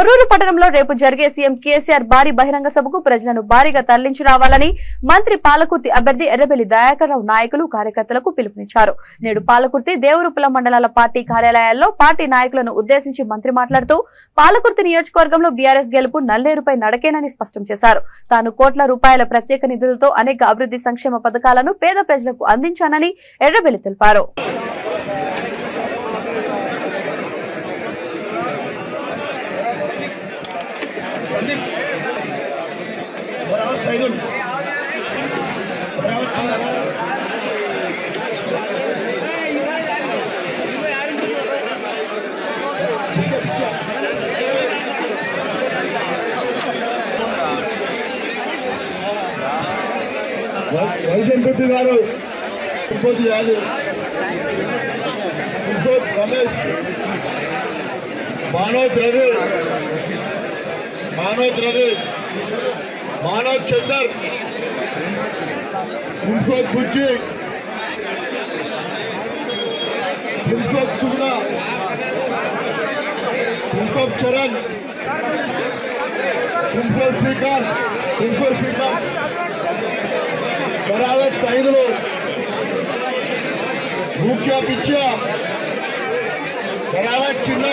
తొర్రూరు పట్టణంలో రేపు జరిగే సీఎం కేసీఆర్ భారీ బహిరంగ సభకు ప్రజలను భారీగా తరలించి రావాలని మంత్రి పాలకుర్తి అభ్యర్థి ఎర్రబెల్లి దయాకర్ రావు నాయకులు కార్యకర్తలకు పిలుపునిచ్చారు. నేడు పాలకుర్తి దేవరూపల మండలాల పార్టీ కార్యాలయాల్లో పార్టీ నాయకులను ఉద్దేశించి మంత్రి మాట్లాడుతూ పాలకుర్తి నియోజకవర్గంలో బీఆర్ఎస్ గెలుపు నల్లేరుపై నడకేనని స్పష్టం చేశారు. తాను కోట్ల రూపాయల ప్రత్యేక నిధులతో అనేక అభివృద్ధి సంక్షేమ పథకాలను పేద ప్రజలకు అందించానని ఎర్రబెల్లి తెలిపారు. వైజంపి గారు ఇంకోటి కాదు ఇంకోటి రమేష్ మానవ్ రవి మానవ్ చందర్ ఇంకోటి బుజ్జి ఇంకోటి సుగుణ ఇంకోటి చరణ్ ఇంకోటి శ్రీకాంత్ बराबर तैदलो मुख्य पिच्चा बराबर चिन्ह